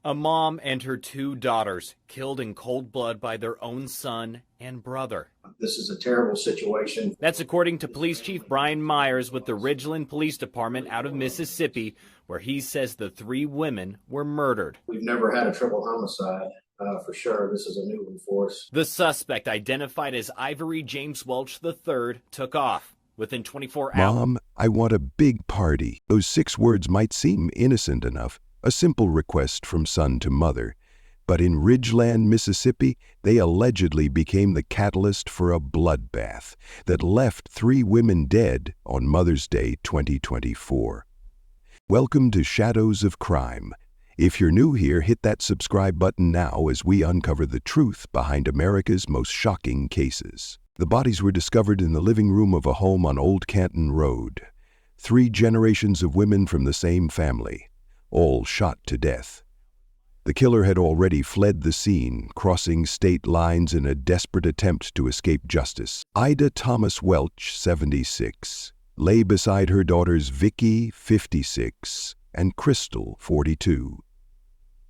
A mom and her two daughters killed in cold blood by their own son and brother. This is a terrible situation. That's according to Police Chief Brian Myers with the Ridgeland Police Department out of Mississippi, where he says the three women were murdered. We've never had a triple homicide. For sure, this is a new one for us. The suspect, identified as Ivory James Welch III, took off. Within 24 hours. Mom, I want a big party. Those 6 words might seem innocent enough, a simple request from son to mother. But in Ridgeland, Mississippi, they allegedly became the catalyst for a bloodbath that left 3 women dead on Mother's Day 2024. Welcome to Shadows of Crime. If you're new here, hit that subscribe button now as we uncover the truth behind America's most shocking cases. The bodies were discovered in the living room of a home on Old Canton Road. 3 generations of women from the same family, all shot to death. The killer had already fled the scene, crossing state lines in a desperate attempt to escape justice. Ida Thomas Welch, 76, lay beside her daughters Vicky, 56, and Crystal, 42.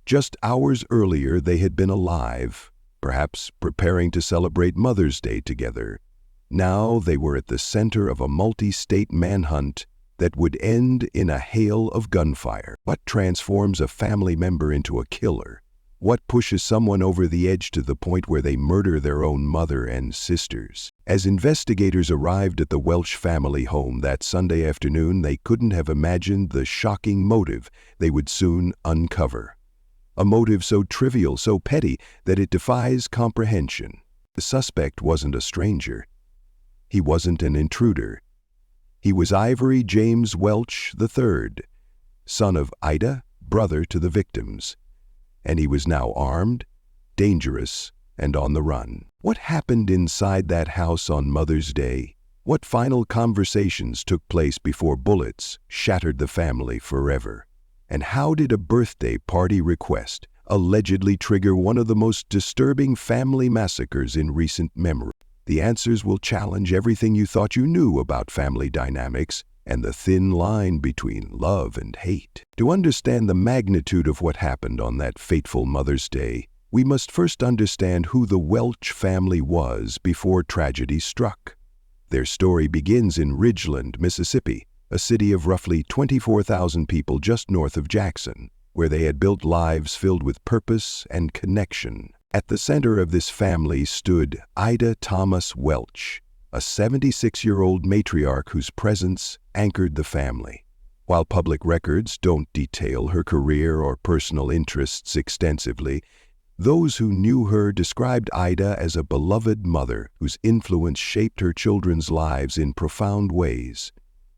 Just hours earlier, they had been alive, perhaps preparing to celebrate Mother's Day together. Now they were at the center of a multi-state manhunt that would end in a hail of gunfire. What transforms a family member into a killer? What pushes someone over the edge to the point where they murder their own mother and sisters? As investigators arrived at the Welch family home that Sunday afternoon, they couldn't have imagined the shocking motive they would soon uncover. A motive so trivial, so petty, that it defies comprehension. The suspect wasn't a stranger. He wasn't an intruder. He was Ivory James Welch III, son of Ida, brother to the victims. And he was now armed, dangerous, and on the run. What happened inside that house on Mother's Day? What final conversations took place before bullets shattered the family forever? And how did a birthday party request allegedly trigger one of the most disturbing family massacres in recent memory? The answers will challenge everything you thought you knew about family dynamics and the thin line between love and hate. To understand the magnitude of what happened on that fateful Mother's Day, we must first understand who the Welch family was before tragedy struck. Their story begins in Ridgeland, Mississippi, a city of roughly 24,000 people just north of Jackson, where they had built lives filled with purpose and connection. At the center of this family stood Ida Thomas Welch, a 76-year-old matriarch whose presence anchored the family. While public records don't detail her career or personal interests extensively, those who knew her described Ida as a beloved mother whose influence shaped her children's lives in profound ways.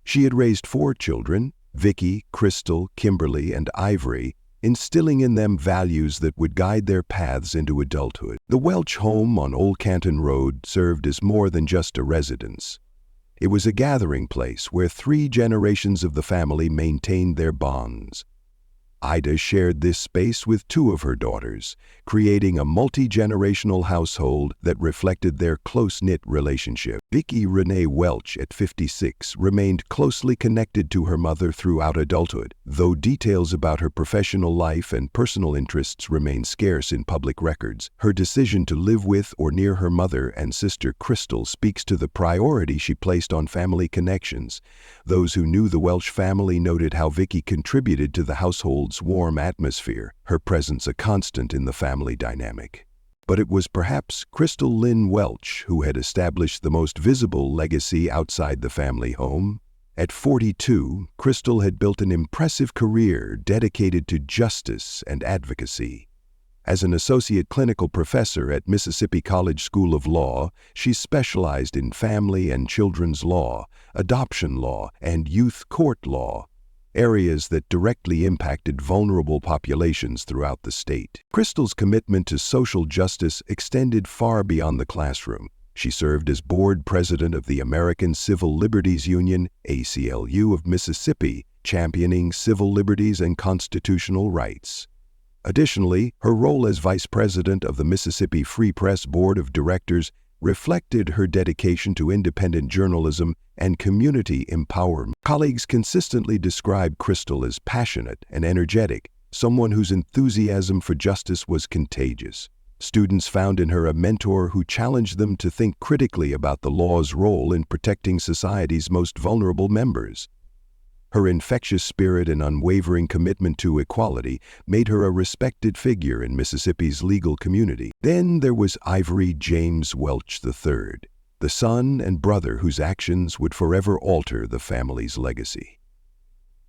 She had raised 4 children, Vicky, Crystal, Kimberly, and Ivory, instilling in them values that would guide their paths into adulthood. The Welch home on Old Canton Road served as more than just a residence. It was a gathering place where 3 generations of the family maintained their bonds. Ida shared this space with 2 of her daughters, creating a multi-generational household that reflected their close-knit relationship. Vicky Renee Welch, at 56, remained closely connected to her mother throughout adulthood, though details about her professional life and personal interests remain scarce in public records. Her decision to live with or near her mother and sister Crystal speaks to the priority she placed on family connections. Those who knew the Welch family noted how Vicky contributed to the household's warm atmosphere, her presence a constant in the family dynamic. But it was perhaps Crystal Lynn Welch who had established the most visible legacy outside the family home. At 42, Crystal had built an impressive career dedicated to justice and advocacy. As an associate clinical professor at Mississippi College School of Law, she specialized in family and children's law, adoption law, and youth court law, areas that directly impacted vulnerable populations throughout the state. Crystal's commitment to social justice extended far beyond the classroom. She served as board president of the American Civil Liberties Union, ACLU of Mississippi, championing civil liberties and constitutional rights. Additionally, her role as vice president of the Mississippi Free Press Board of Directors reflected her dedication to independent journalism and community empowerment. Colleagues consistently described Crystal as passionate and energetic, someone whose enthusiasm for justice was contagious. Students found in her a mentor who challenged them to think critically about the law's role in protecting society's most vulnerable members. Her infectious spirit and unwavering commitment to equality made her a respected figure in Mississippi's legal community. Then there was Ivory James Welch III, the son and brother whose actions would forever alter the family's legacy.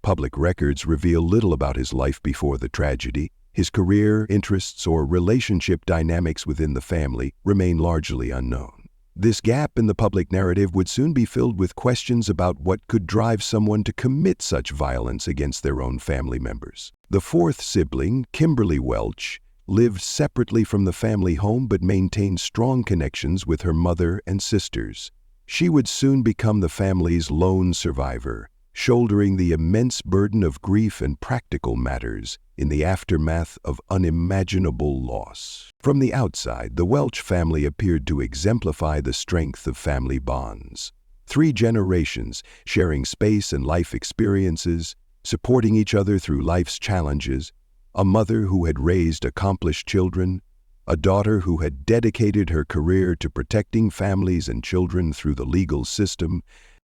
Public records reveal little about his life before the tragedy. His career, interests, or relationship dynamics within the family remain largely unknown. This gap in the public narrative would soon be filled with questions about what could drive someone to commit such violence against their own family members. The fourth sibling, Kimberly Welch, lived separately from the family home but maintained strong connections with her mother and sisters. She would soon become the family's lone survivor, shouldering the immense burden of grief and practical matters in the aftermath of unimaginable loss. From the outside, the Welch family appeared to exemplify the strength of family bonds. 3 generations sharing space and life experiences, supporting each other through life's challenges, a mother who had raised accomplished children, a daughter who had dedicated her career to protecting families and children through the legal system.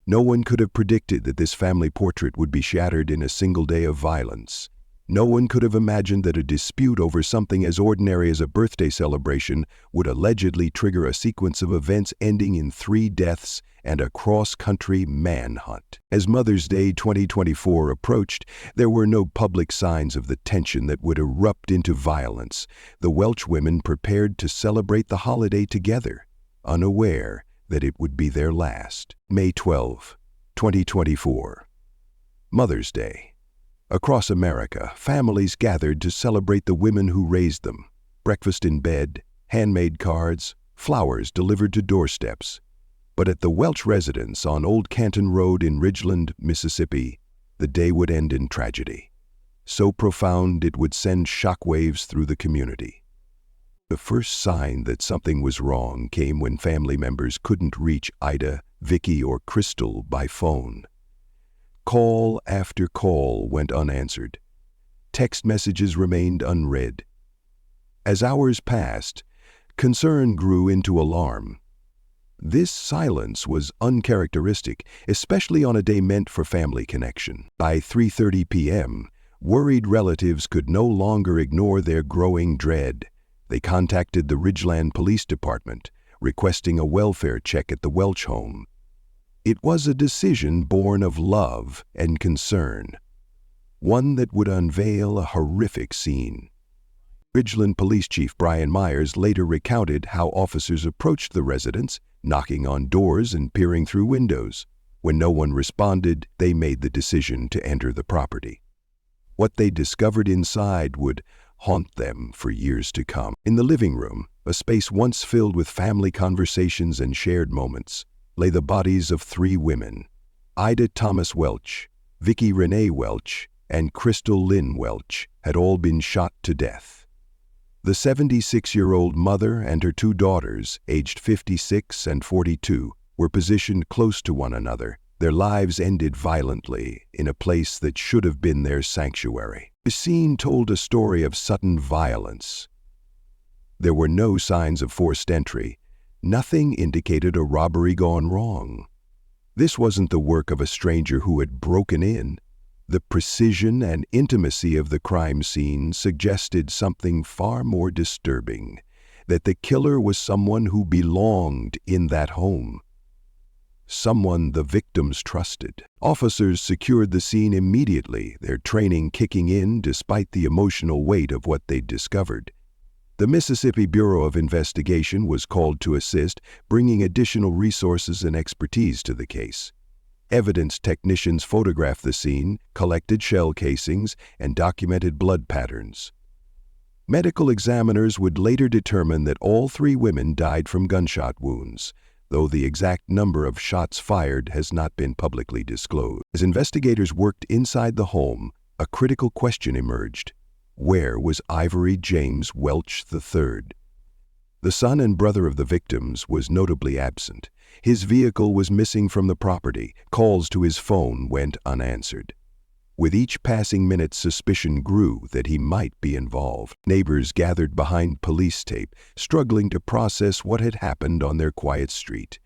No one could have predicted that this family portrait would be shattered in a single day of violence. No one could have imagined that a dispute over something as ordinary as a birthday celebration would allegedly trigger a sequence of events ending in 3 deaths and a cross-country manhunt. As Mother's Day 2024 approached, there were no public signs of the tension that would erupt into violence. The Welch women prepared to celebrate the holiday together, unaware that it would be their last. May 12, 2024. Mother's Day. Across America, families gathered to celebrate the women who raised them. Breakfast in bed, handmade cards, flowers delivered to doorsteps. But at the Welch residence on Old Canton Road in Ridgeland, Mississippi, the day would end in tragedy. So profound it would send shockwaves through the community. The first sign that something was wrong came when family members couldn't reach Ida, Vicky, or Crystal by phone. Call after call went unanswered. Text messages remained unread. As hours passed, concern grew into alarm. This silence was uncharacteristic, especially on a day meant for family connection. By 3:30 p.m., worried relatives could no longer ignore their growing dread. They contacted the Ridgeland Police Department, requesting a welfare check at the Welch home. It was a decision born of love and concern, one that would unveil a horrific scene. Ridgeland Police Chief Brian Myers later recounted how officers approached the residence, knocking on doors and peering through windows. When no one responded, they made the decision to enter the property. What they discovered inside would haunt them for years to come. In the living room, a space once filled with family conversations and shared moments, lay the bodies of 3 women. Ida Thomas Welch, Vicky Renee Welch, and Crystal Lynn Welch had all been shot to death. The 76-year-old mother and her 2 daughters, aged 56 and 42, were positioned close to one another. Their lives ended violently in a place that should have been their sanctuary. The scene told a story of sudden violence. There were no signs of forced entry. Nothing indicated a robbery gone wrong. This wasn't the work of a stranger who had broken in. The precision and intimacy of the crime scene suggested something far more disturbing, that the killer was someone who belonged in that home. Someone the victims trusted. Officers secured the scene immediately, their training kicking in despite the emotional weight of what they'd discovered. The Mississippi Bureau of Investigation was called to assist, bringing additional resources and expertise to the case. Evidence technicians photographed the scene, collected shell casings, and documented blood patterns. Medical examiners would later determine that all 3 women died from gunshot wounds, though the exact number of shots fired has not been publicly disclosed. As investigators worked inside the home, a critical question emerged. Where was Ivory James Welch III? The son and brother of the victims was notably absent. His vehicle was missing from the property. Calls to his phone went unanswered. With each passing minute, suspicion grew that he might be involved. Neighbors gathered behind police tape, struggling to process what had happened on their quiet street.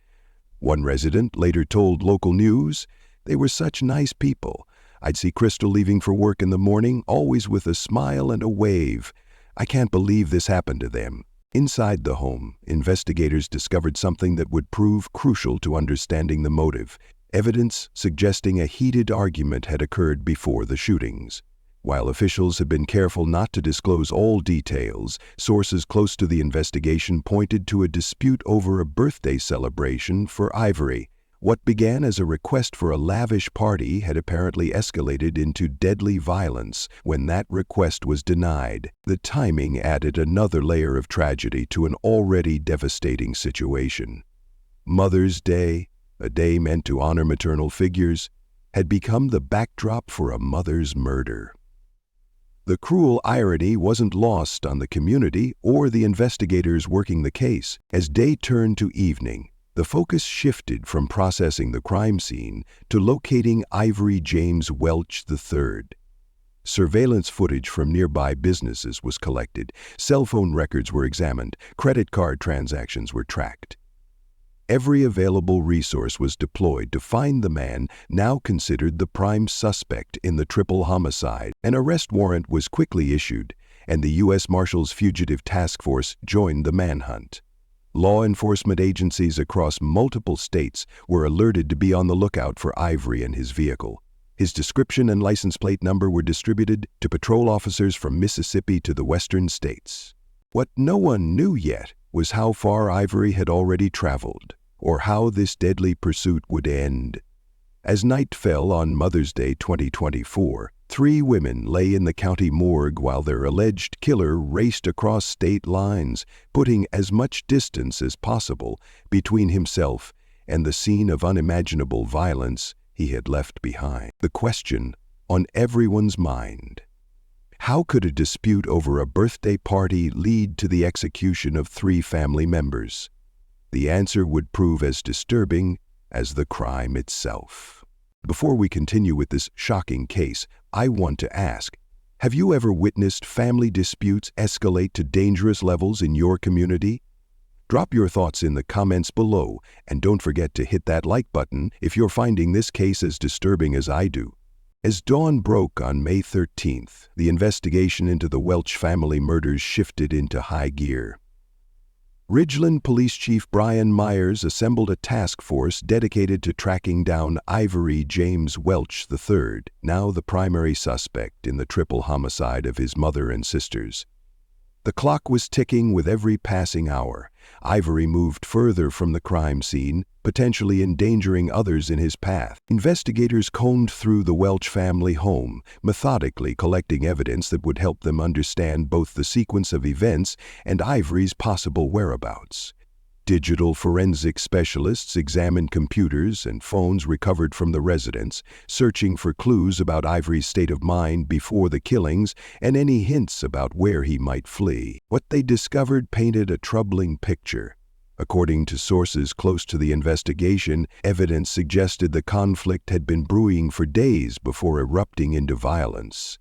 One resident later told local news, "They were such nice people. I'd see Crystal leaving for work in the morning, always with a smile and a wave. I can't believe this happened to them." Inside the home, investigators discovered something that would prove crucial to understanding the motive. Evidence suggesting a heated argument had occurred before the shootings. While officials had been careful not to disclose all details, sources close to the investigation pointed to a dispute over a birthday celebration for Ivory. What began as a request for a lavish party had apparently escalated into deadly violence when that request was denied. The timing added another layer of tragedy to an already devastating situation. Mother's Day, a day meant to honor maternal figures, had become the backdrop for a mother's murder. The cruel irony wasn't lost on the community or the investigators working the case. As day turned to evening, the focus shifted from processing the crime scene to locating Ivory James Welch III. Surveillance footage from nearby businesses was collected, cell phone records were examined, credit card transactions were tracked. Every available resource was deployed to find the man now considered the prime suspect in the triple homicide. An arrest warrant was quickly issued, and the U.S. Marshals Fugitive Task Force joined the manhunt. Law enforcement agencies across multiple states were alerted to be on the lookout for Ivory and his vehicle. His description and license plate number were distributed to patrol officers from Mississippi to the western states. What no one knew yet was how far Ivory had already traveled, or how this deadly pursuit would end. As night fell on Mother's Day 2024, 3 women lay in the county morgue while their alleged killer raced across state lines, putting as much distance as possible between himself and the scene of unimaginable violence he had left behind. The question on everyone's mind: how could a dispute over a birthday party lead to the execution of 3 family members? The answer would prove as disturbing as the crime itself. Before we continue with this shocking case, I want to ask, have you ever witnessed family disputes escalate to dangerous levels in your community? Drop your thoughts in the comments below, and don't forget to hit that like button if you're finding this case as disturbing as I do. As dawn broke on May 13th, the investigation into the Welch family murders shifted into high gear. Ridgeland Police Chief Brian Myers assembled a task force dedicated to tracking down Ivory James Welch III, now the primary suspect in the triple homicide of his mother and sisters. The clock was ticking with every passing hour. Ivory moved further from the crime scene, potentially endangering others in his path. Investigators combed through the Welch family home, methodically collecting evidence that would help them understand both the sequence of events and Ivory's possible whereabouts. Digital forensic specialists examined computers and phones recovered from the residence, searching for clues about Ivory's state of mind before the killings and any hints about where he might flee. What they discovered painted a troubling picture. According to sources close to the investigation, evidence suggested the conflict had been brewing for days before erupting into violence.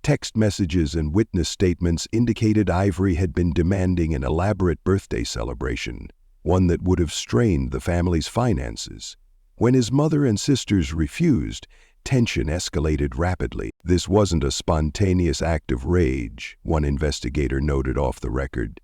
Text messages and witness statements indicated Ivory had been demanding an elaborate birthday celebration, one that would have strained the family's finances. When his mother and sisters refused, tension escalated rapidly. This wasn't a spontaneous act of rage, one investigator noted off the record.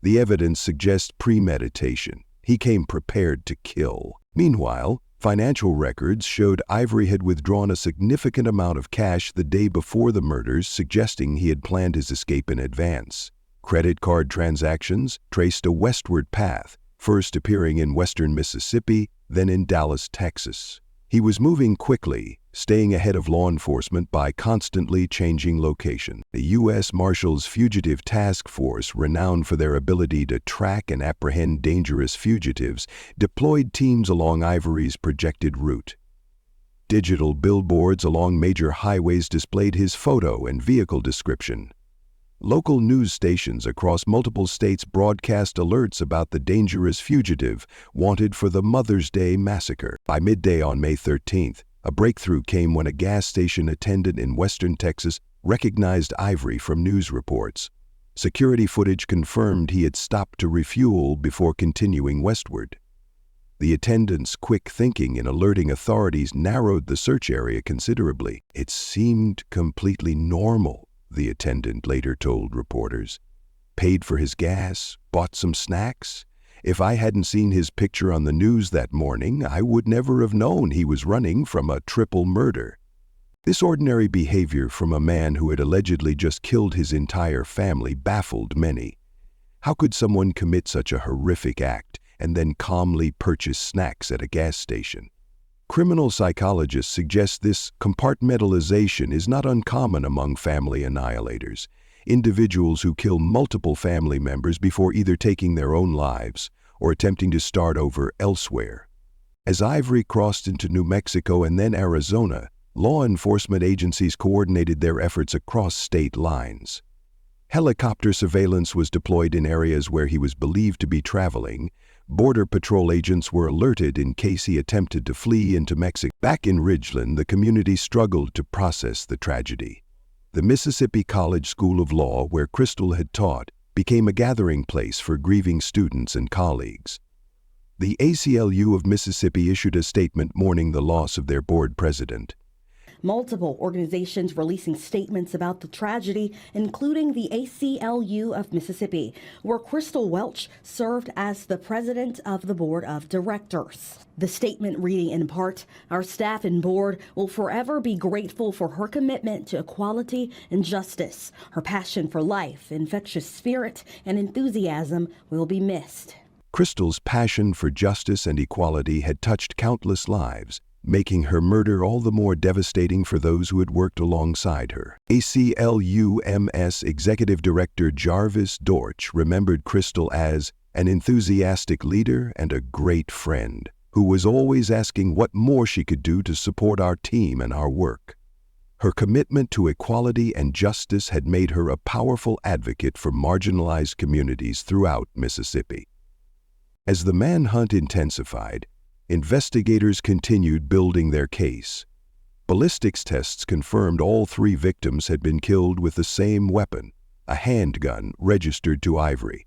The evidence suggests premeditation. He came prepared to kill. Meanwhile, financial records showed Ivory had withdrawn a significant amount of cash the day before the murders, suggesting he had planned his escape in advance. Credit card transactions traced a westward path, first appearing in western Mississippi, then in Dallas, Texas. He was moving quickly, staying ahead of law enforcement by constantly changing location. The U.S. Marshals Fugitive Task Force, renowned for their ability to track and apprehend dangerous fugitives, deployed teams along Ivory's projected route. Digital billboards along major highways displayed his photo and vehicle description. Local news stations across multiple states broadcast alerts about the dangerous fugitive wanted for the Mother's Day massacre. By midday on May 13th, A breakthrough came when a gas station attendant in western Texas recognized Ivory from news reports. Security footage confirmed he had stopped to refuel before continuing westward. The attendant's quick thinking in alerting authorities narrowed the search area considerably. It seemed completely normal, the attendant later told reporters. Paid for his gas, bought some snacks. If I hadn't seen his picture on the news that morning, I would never have known he was running from a triple murder. This ordinary behavior from a man who had allegedly just killed his entire family baffled many. How could someone commit such a horrific act and then calmly purchase snacks at a gas station? Criminal psychologists suggest this compartmentalization is not uncommon among family annihilators, individuals who kill multiple family members before either taking their own lives or attempting to start over elsewhere. As Ivory crossed into New Mexico and then Arizona, law enforcement agencies coordinated their efforts across state lines. Helicopter surveillance was deployed in areas where he was believed to be traveling. Border Patrol agents were alerted in case he attempted to flee into Mexico. Back in Ridgeland, the community struggled to process the tragedy. The Mississippi College School of Law, where Crystal had taught, became a gathering place for grieving students and colleagues. The ACLU of Mississippi issued a statement mourning the loss of their board president. Multiple organizations releasing statements about the tragedy, including the ACLU of Mississippi, where Crystal Welch served as the president of the board of directors. The statement reading in part, "Our staff and board will forever be grateful for her commitment to equality and justice. Her passion for life, infectious spirit, and enthusiasm will be missed." Crystal's passion for justice and equality had touched countless lives, making her murder all the more devastating for those who had worked alongside her. ACLUMS Executive Director Jarvis Dortch remembered Crystal as an enthusiastic leader and a great friend, who was always asking what more she could do to support our team and our work. Her commitment to equality and justice had made her a powerful advocate for marginalized communities throughout Mississippi. As the manhunt intensified, investigators continued building their case. Ballistics tests confirmed all three victims had been killed with the same weapon, a handgun registered to Ivory.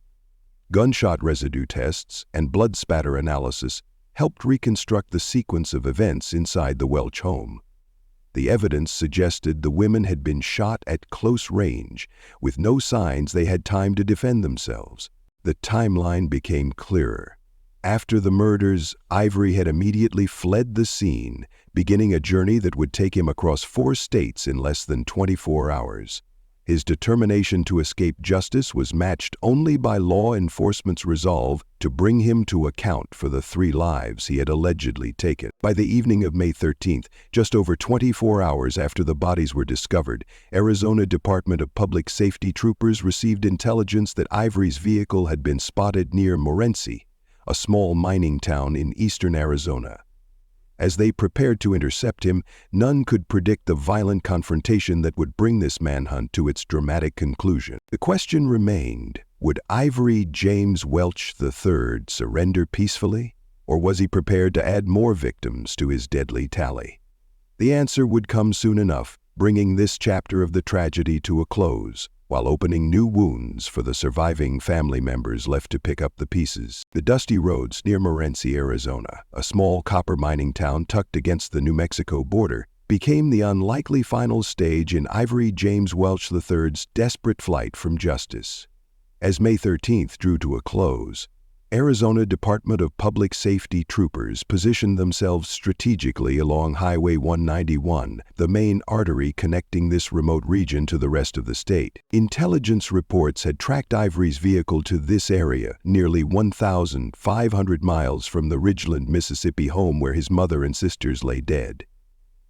Gunshot residue tests and blood spatter analysis helped reconstruct the sequence of events inside the Welch home. The evidence suggested the women had been shot at close range, with no signs they had time to defend themselves. The timeline became clearer. After the murders, Ivory had immediately fled the scene, beginning a journey that would take him across 4 states in less than 24 hours. His determination to escape justice was matched only by law enforcement's resolve to bring him to account for the 3 lives he had allegedly taken. By the evening of May 13th, just over 24 hours after the bodies were discovered, Arizona Department of Public Safety troopers received intelligence that Ivory's vehicle had been spotted near Morenci, a small mining town in eastern Arizona. As they prepared to intercept him, none could predict the violent confrontation that would bring this manhunt to its dramatic conclusion. The question remained, would Ivory James Welch III surrender peacefully, or was he prepared to add more victims to his deadly tally? The answer would come soon enough, bringing this chapter of the tragedy to a close, while opening new wounds for the surviving family members left to pick up the pieces. The dusty roads near Morenci, Arizona, a small copper mining town tucked against the New Mexico border, became the unlikely final stage in Ivory James Welch III's desperate flight from justice. As May 13th drew to a close, Arizona Department of Public Safety troopers positioned themselves strategically along Highway 191, the main artery connecting this remote region to the rest of the state. Intelligence reports had tracked Ivory's vehicle to this area, nearly 1,500 miles from the Ridgeland, Mississippi home where his mother and sisters lay dead.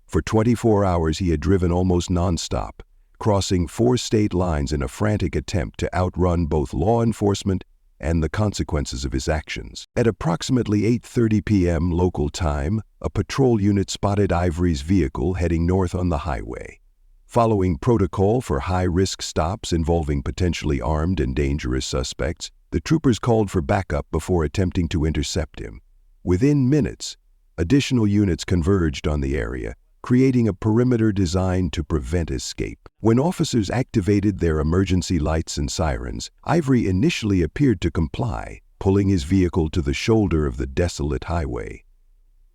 For 24 hours he had driven almost nonstop, crossing 4 state lines in a frantic attempt to outrun both law enforcement and the consequences of his actions. At approximately 8:30 p.m. local time, a patrol unit spotted Ivory's vehicle heading north on the highway. Following protocol for high-risk stops involving potentially armed and dangerous suspects, the troopers called for backup before attempting to intercept him. Within minutes, additional units converged on the area, creating a perimeter designed to prevent escape. When officers activated their emergency lights and sirens, Ivory initially appeared to comply, pulling his vehicle to the shoulder of the desolate highway.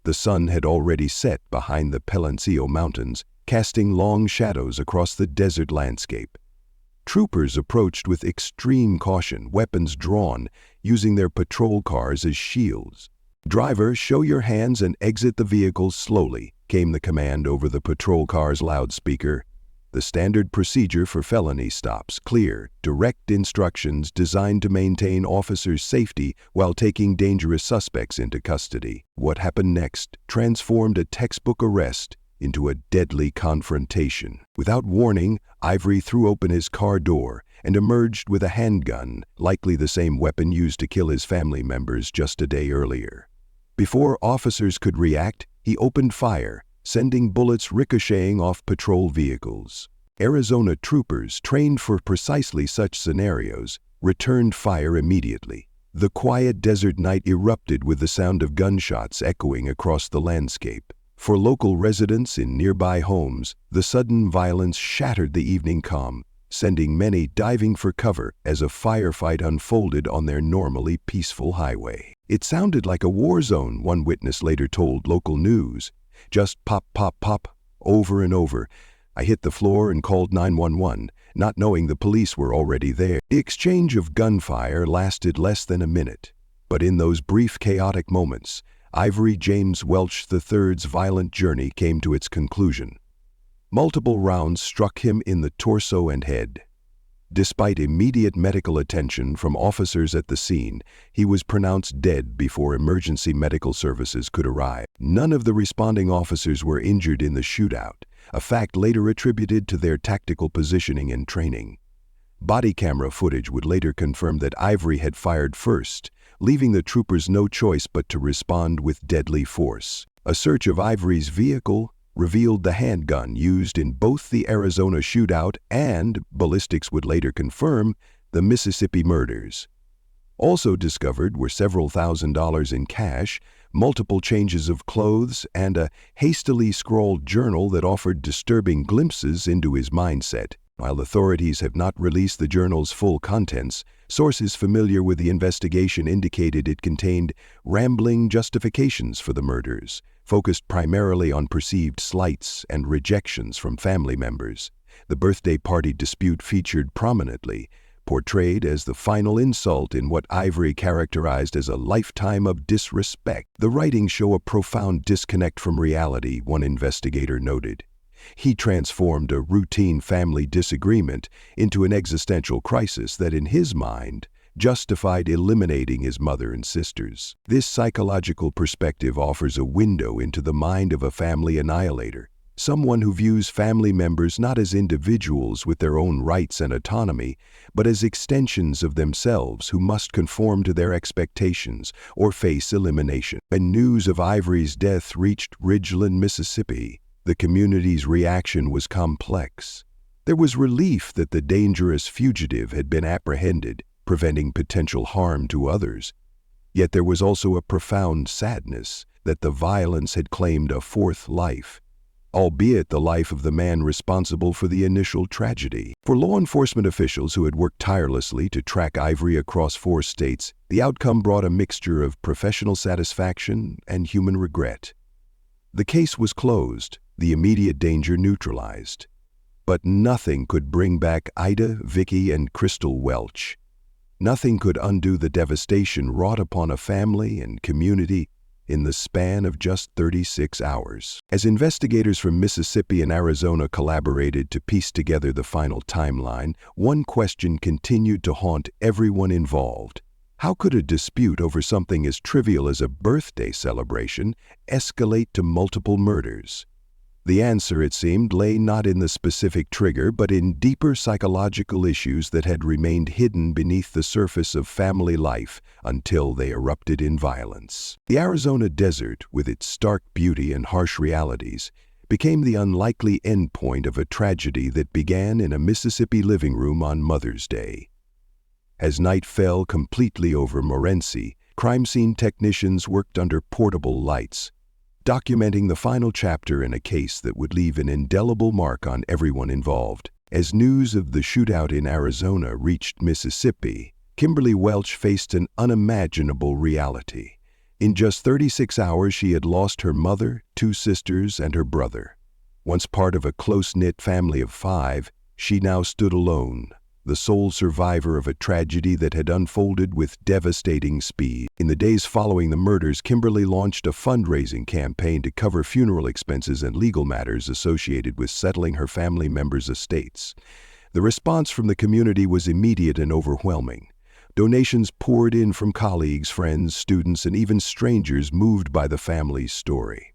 The sun had already set behind the Pelancio Mountains, casting long shadows across the desert landscape. Troopers approached with extreme caution, weapons drawn, using their patrol cars as shields. "Driver, show your hands and exit the vehicle slowly," came the command over the patrol car's loudspeaker. The standard procedure for felony stops: clear, direct instructions designed to maintain officers' safety while taking dangerous suspects into custody. What happened next transformed a textbook arrest into a deadly confrontation. Without warning, Ivory threw open his car door and emerged with a handgun, likely the same weapon used to kill his family members just a day earlier. Before officers could react, he opened fire, sending bullets ricocheting off patrol vehicles. Arizona troopers, trained for precisely such scenarios, returned fire immediately. The quiet desert night erupted with the sound of gunshots echoing across the landscape. For local residents in nearby homes, the sudden violence shattered the evening calm, sending many diving for cover as a firefight unfolded on their normally peaceful highway. "It sounded like a war zone," one witness later told local news. "Just pop, pop, pop, over and over. I hit the floor and called 911, not knowing the police were already there." The exchange of gunfire lasted less than a minute, but in those brief chaotic moments, Ivory James Welch III's violent journey came to its conclusion. Multiple rounds struck him in the torso and head. Despite immediate medical attention from officers at the scene, he was pronounced dead before emergency medical services could arrive. None of the responding officers were injured in the shootout, a fact later attributed to their tactical positioning and training. Body camera footage would later confirm that Ivory had fired first, leaving the troopers no choice but to respond with deadly force. A search of Ivory's vehicle revealed the handgun used in both the Arizona shootout and, ballistics would later confirm, the Mississippi murders. Also discovered were several $1,000s in cash, multiple changes of clothes, and a hastily scrawled journal that offered disturbing glimpses into his mindset. While authorities have not released the journal's full contents, sources familiar with the investigation indicated it contained rambling justifications for the murders, focused primarily on perceived slights and rejections from family members. The birthday party dispute featured prominently, portrayed as the final insult in what Ivory characterized as a lifetime of disrespect. The writings show a profound disconnect from reality, one investigator noted. He transformed a routine family disagreement into an existential crisis that, in his mind, justified eliminating his mother and sisters. This psychological perspective offers a window into the mind of a family annihilator, someone who views family members not as individuals with their own rights and autonomy, but as extensions of themselves who must conform to their expectations or face elimination. When news of Ivory's death reached Ridgeland, Mississippi, the community's reaction was complex. There was relief that the dangerous fugitive had been apprehended, preventing potential harm to others. Yet there was also a profound sadness that the violence had claimed a fourth life, albeit the life of the man responsible for the initial tragedy. For law enforcement officials who had worked tirelessly to track Ivory across 4 states, the outcome brought a mixture of professional satisfaction and human regret. The case was closed, the immediate danger neutralized. But nothing could bring back Ida, Vicky, and Crystal Welch. Nothing could undo the devastation wrought upon a family and community in the span of just 36 hours. As investigators from Mississippi and Arizona collaborated to piece together the final timeline, one question continued to haunt everyone involved. How could a dispute over something as trivial as a birthday celebration escalate to multiple murders? The answer, it seemed, lay not in the specific trigger, but in deeper psychological issues that had remained hidden beneath the surface of family life until they erupted in violence. The Arizona desert, with its stark beauty and harsh realities, became the unlikely endpoint of a tragedy that began in a Mississippi living room on Mother's Day. As night fell completely over Morenci, crime scene technicians worked under portable lights. documenting the final chapter in a case that would leave an indelible mark on everyone involved. As news of the shootout in Arizona reached Mississippi, Kimberly Welch faced an unimaginable reality. In just 36 hours, she had lost her mother, 2 sisters, and her brother. Once part of a close-knit family of 5, she now stood alone, the sole survivor of a tragedy that had unfolded with devastating speed. In the days following the murders, Kimberly launched a fundraising campaign to cover funeral expenses and legal matters associated with settling her family members' estates. The response from the community was immediate and overwhelming. Donations poured in from colleagues, friends, students, and even strangers moved by the family's story.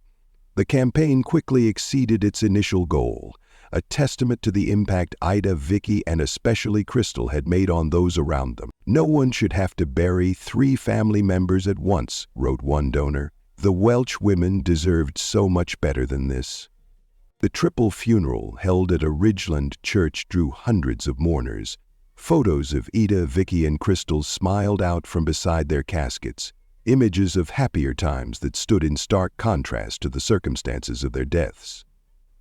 The campaign quickly exceeded its initial goal, a testament to the impact Ida, Vicky, and especially Crystal had made on those around them. "No one should have to bury 3 family members at once," wrote one donor. "The Welch women deserved so much better than this." The triple funeral held at a Ridgeland church drew hundreds of mourners. Photos of Ida, Vicky, and Crystal smiled out from beside their caskets, images of happier times that stood in stark contrast to the circumstances of their deaths.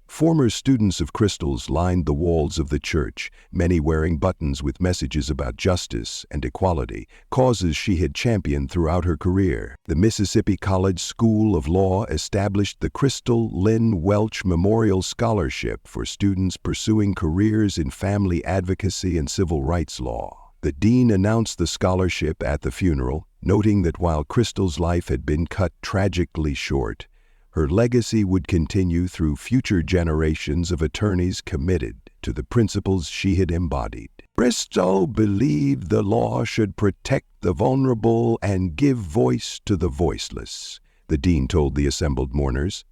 Former students of Crystal's lined the walls of the church, many wearing buttons with messages about justice and equality, causes she had championed throughout her career. The Mississippi College School of Law established the Crystal Lynn Welch Memorial Scholarship for students pursuing careers in family advocacy and civil rights law. The dean announced the scholarship at the funeral, noting that while Crystal's life had been cut tragically short, her legacy would continue through future generations of attorneys committed to the principles she had embodied. Crystal believed the law should protect the vulnerable and give voice to the voiceless, the dean told the assembled mourners.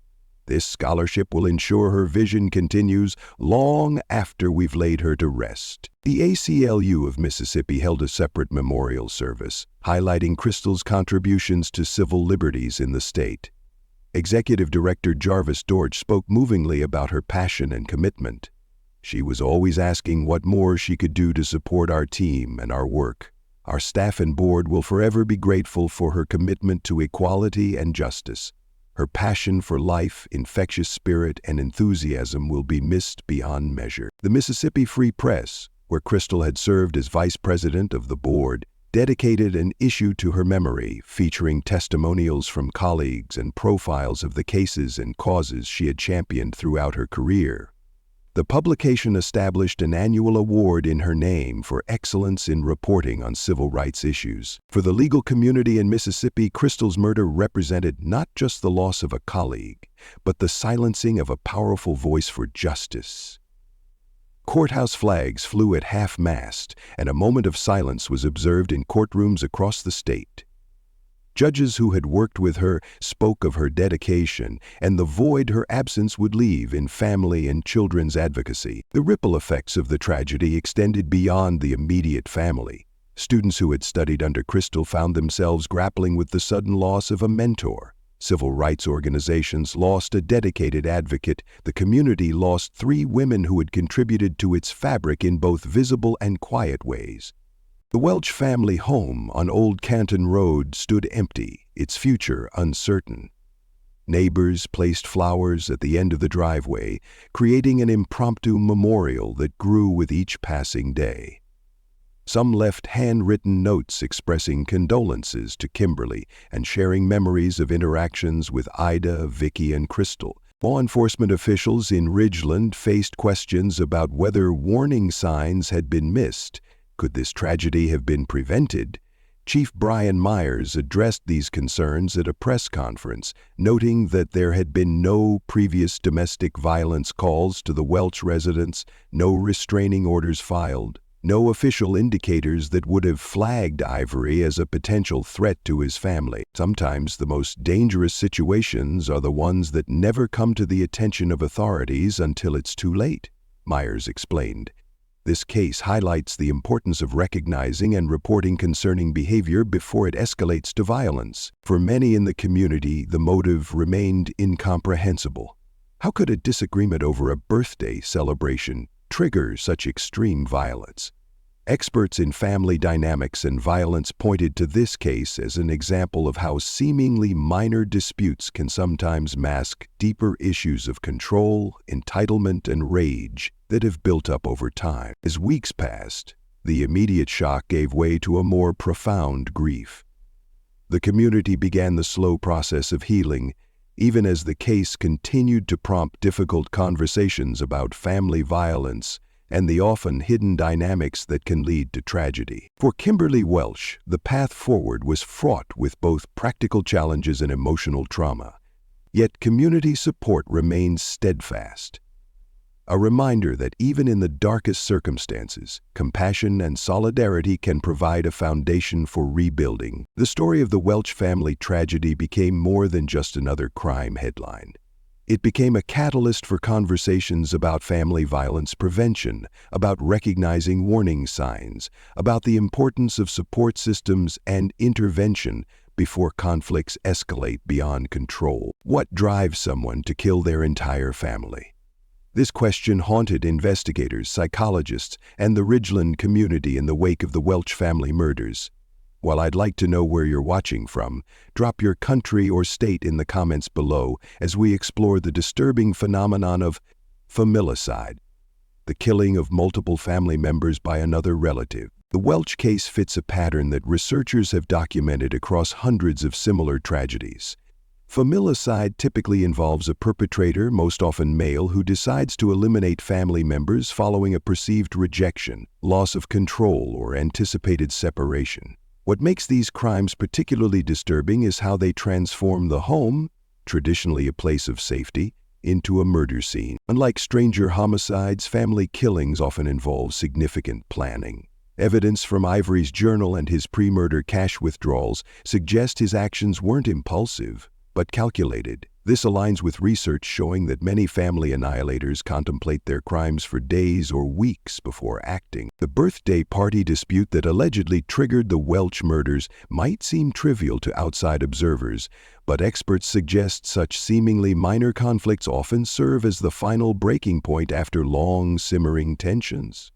This scholarship will ensure her vision continues long after we've laid her to rest. The ACLU of Mississippi held a separate memorial service, highlighting Crystal's contributions to civil liberties in the state. Executive Director Jarvis Dortch spoke movingly about her passion and commitment. She was always asking what more she could do to support our team and our work. Our staff and board will forever be grateful for her commitment to equality and justice. Her passion for life, infectious spirit, and enthusiasm will be missed beyond measure. The Mississippi Free Press, where Crystal had served as vice president of the board, dedicated an issue to her memory, featuring testimonials from colleagues and profiles of the cases and causes she had championed throughout her career. The publication established an annual award in her name for excellence in reporting on civil rights issues. For the legal community in Mississippi, Crystal's murder represented not just the loss of a colleague, but the silencing of a powerful voice for justice. Courthouse flags flew at half-mast, and a moment of silence was observed in courtrooms across the state. Judges who had worked with her spoke of her dedication and the void her absence would leave in family and children's advocacy. The ripple effects of the tragedy extended beyond the immediate family. Students who had studied under Crystal found themselves grappling with the sudden loss of a mentor. Civil rights organizations lost a dedicated advocate. The community lost 3 women who had contributed to its fabric in both visible and quiet ways. The Welch family home on Old Canton Road stood empty, its future uncertain. Neighbors placed flowers at the end of the driveway, creating an impromptu memorial that grew with each passing day. Some left handwritten notes expressing condolences to Kimberly and sharing memories of interactions with Ida, Vicky, and Crystal. Law enforcement officials in Ridgeland faced questions about whether warning signs had been missed. Could this tragedy have been prevented? Chief Brian Myers addressed these concerns at a press conference, noting that there had been no previous domestic violence calls to the Welch residence, no restraining orders filed, no official indicators that would have flagged Ivory as a potential threat to his family. Sometimes the most dangerous situations are the ones that never come to the attention of authorities until it's too late, Myers explained. This case highlights the importance of recognizing and reporting concerning behavior before it escalates to violence. For many in the community, the motive remained incomprehensible. How could a disagreement over a birthday celebration trigger such extreme violence? Experts in family dynamics and violence pointed to this case as an example of how seemingly minor disputes can sometimes mask deeper issues of control, entitlement, and rage that have built up over time. As weeks passed, the immediate shock gave way to a more profound grief. The community began the slow process of healing, even as the case continued to prompt difficult conversations about family violence and the often hidden dynamics that can lead to tragedy. For Kimberly Welch, the path forward was fraught with both practical challenges and emotional trauma. Yet community support remains steadfast. A reminder that even in the darkest circumstances, compassion and solidarity can provide a foundation for rebuilding. The story of the Welch family tragedy became more than just another crime headline. It became a catalyst for conversations about family violence prevention, about recognizing warning signs, about the importance of support systems and intervention before conflicts escalate beyond control. What drives someone to kill their entire family? This question haunted investigators, psychologists, and the Ridgeland community in the wake of the Welch family murders. While I'd like to know where you're watching from, drop your country or state in the comments below as we explore the disturbing phenomenon of familicide, the killing of multiple family members by another relative. The Welch case fits a pattern that researchers have documented across hundreds of similar tragedies. Familicide typically involves a perpetrator, most often male, who decides to eliminate family members following a perceived rejection, loss of control, or anticipated separation. What makes these crimes particularly disturbing is how they transform the home, traditionally a place of safety, into a murder scene. Unlike stranger homicides, family killings often involve significant planning. Evidence from Ivory's journal and his pre-murder cash withdrawals suggest his actions weren't impulsive, but calculated. This aligns with research showing that many family annihilators contemplate their crimes for days or weeks before acting. The birthday party dispute that allegedly triggered the Welch murders might seem trivial to outside observers, but experts suggest such seemingly minor conflicts often serve as the final breaking point after long, simmering tensions.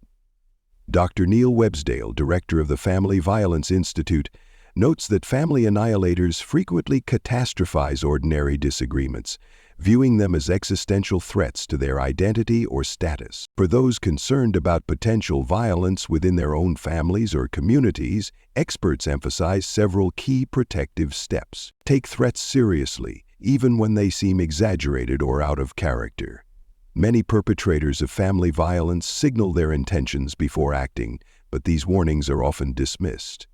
Dr. Neil Websdale, director of the Family Violence Institute, notes that family annihilators frequently catastrophize ordinary disagreements, viewing them as existential threats to their identity or status. For those concerned about potential violence within their own families or communities, experts emphasize several key protective steps. Take threats seriously, even when they seem exaggerated or out of character. Many perpetrators of family violence signal their intentions before acting, but these warnings are often dismissed.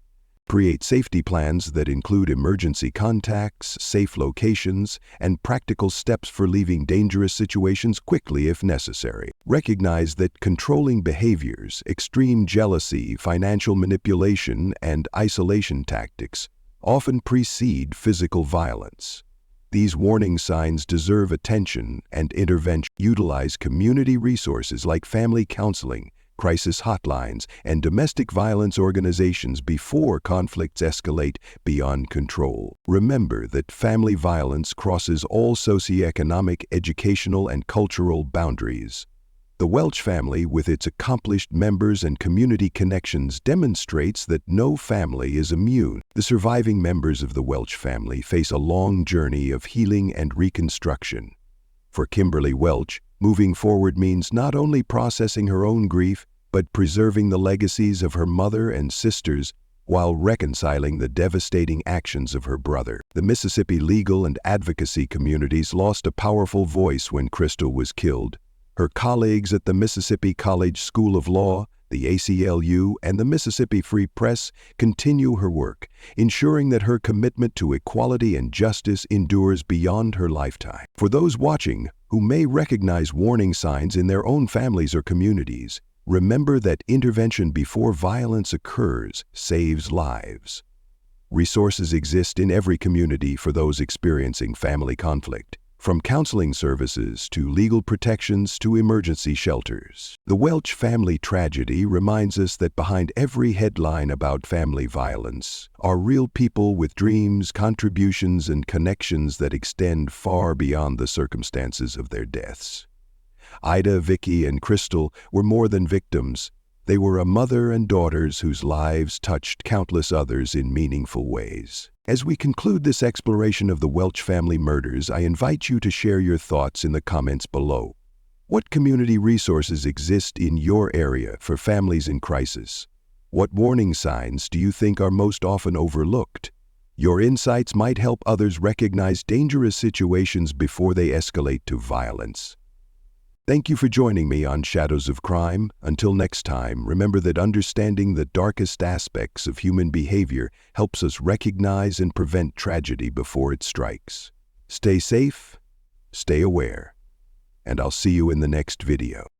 Create safety plans that include emergency contacts, safe locations, and practical steps for leaving dangerous situations quickly if necessary. Recognize that controlling behaviors, extreme jealousy, financial manipulation, and isolation tactics often precede physical violence. These warning signs deserve attention and intervention. Utilize community resources like family counseling, crisis hotlines, and domestic violence organizations before conflicts escalate beyond control. Remember that family violence crosses all socioeconomic, educational, and cultural boundaries. The Welch family, with its accomplished members and community connections, demonstrates that no family is immune. The surviving members of the Welch family face a long journey of healing and reconstruction. For Kimberly Welch, moving forward means not only processing her own grief, but preserving the legacies of her mother and sisters while reconciling the devastating actions of her brother. The Mississippi legal and advocacy communities lost a powerful voice when Crystal was killed. Her colleagues at the Mississippi College School of Law, the ACLU, and the Mississippi Free Press continue her work, ensuring that her commitment to equality and justice endures beyond her lifetime. For those watching who may recognize warning signs in their own families or communities, remember that intervention before violence occurs saves lives. Resources exist in every community for those experiencing family conflict, from counseling services to legal protections to emergency shelters. The Welch family tragedy reminds us that behind every headline about family violence are real people with dreams, contributions, and connections that extend far beyond the circumstances of their deaths. Ida, Vicky, and Crystal were more than victims. They were a mother and daughters whose lives touched countless others in meaningful ways. As we conclude this exploration of the Welch family murders, I invite you to share your thoughts in the comments below. What community resources exist in your area for families in crisis? What warning signs do you think are most often overlooked? Your insights might help others recognize dangerous situations before they escalate to violence. Thank you for joining me on Shadows of Crime. Until next time, remember that understanding the darkest aspects of human behavior helps us recognize and prevent tragedy before it strikes. Stay safe, stay aware, and I'll see you in the next video.